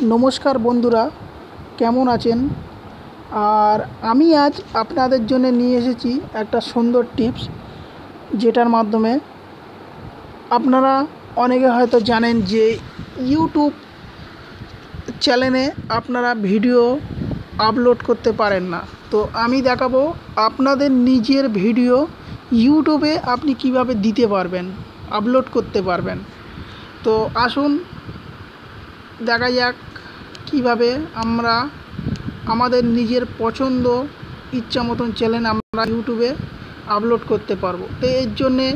নমস্কার বন্ধুরা, কেমন আছেন? আর আমি আজ আপনাদের জন্য নিয়ে এসেছি একটা সুন্দর টিপস, যেটার মাধ্যমে আপনারা অনেকে হয়তো জানেন যে ইউটিউব চ্যানেলে আপনারা ভিডিও আপলোড করতে পারেন না। তো আমি দেখাবো আপনাদের নিজের ভিডিও ইউটিউবে আপনি কিভাবে দিতে পারবেন, আপলোড করতে পারবেন। তো আসুন দেখা যাক কিভাবে আমরা আমাদের নিজের পছন্দ ইচ্ছা মতন চ্যানেল আমরা ইউটিউবে আপলোড করতে পারবো। তো এর জন্যে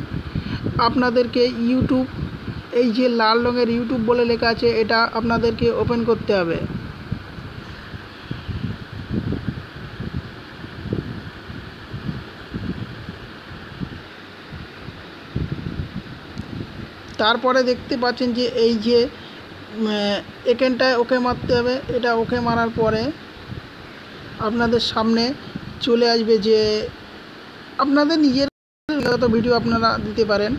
আপনাদেরকে ইউটিউব, এই যে লাল রঙের ইউটিউব বলে লেখা আছে, এটা আপনাদেরকে ওপেন করতে হবে। তারপরে দেখতে পাচ্ছেন যে এই যে এখানটায় ওকে মারতে হবে। এটা ওকে মারার পরে আপনাদের সামনে চলে আসবে যে আপনাদের নিজের যত ভিডিও আপনারা দিতে পারেন,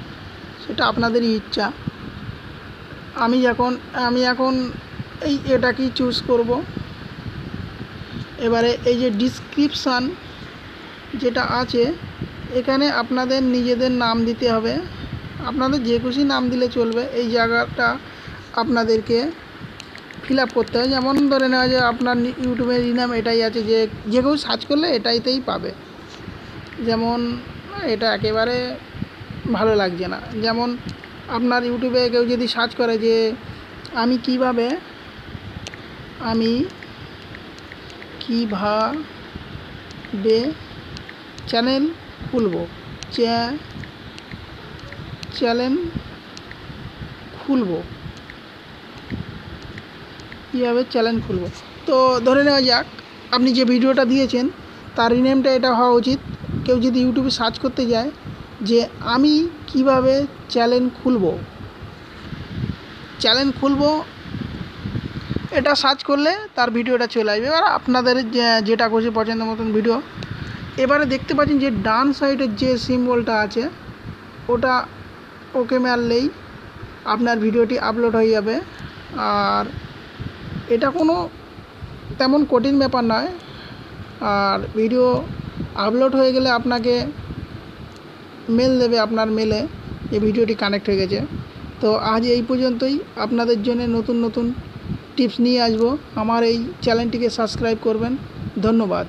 সেটা আপনাদেরই ইচ্ছা। আমি এখন এটাকেই চুজ করব। এবারে এই যে ডিসক্রিপশান যেটা আছে, এখানে আপনাদের নিজেদের নাম দিতে হবে। আপনাদের যে খুশি নাম দিলে চলবে। এই জায়গাটা আপনাদেরকে ফিল আপ করতে হবে। যেমন ধরে নেওয়া যায় আপনার ইউটিউবের নাম এটাই আছে, যে কেউ সার্চ করলে এটাইতেই পাবে। যেমন এটা একেবারে ভালো লাগছে না। যেমন আপনার ইউটিউবে কেউ যদি সার্চ করে যে আমি কিভাবে চ্যানেল খুলবো, কীভাবে চ্যানেল খুলবো। তো ধরে নেওয়া যাক আপনি যে ভিডিওটা দিয়েছেন তার রিনেমটা এটা হওয়া উচিত। কেউ যদি ইউটিউবে সার্চ করতে যায় যে আমি কিভাবে চ্যানেল খুলবো, এটা সার্চ করলে তার ভিডিওটা চলে আসবে। এবার আপনাদের যেটা খুশি পছন্দ মতন ভিডিও। এবারে দেখতে পাচ্ছেন যে ডান সাইডের যে সিম্বলটা আছে, ওটা ওকে মারলেই আপনার ভিডিওটি আপলোড হয়ে যাবে। আর এটা কোনো তেমন কঠিন ব্যাপার নয়। আর ভিডিও আপলোড হয়ে গেলে আপনাকে মেল দেবে, আপনার মেলে এই ভিডিওটি কানেক্ট হয়ে গেছে। তো আজ এই পর্যন্তই। আপনাদের জন্য নতুন নতুন টিপস নিয়ে আসবো। আমার এই চ্যানেলটিকে সাবস্ক্রাইব করবেন। ধন্যবাদ।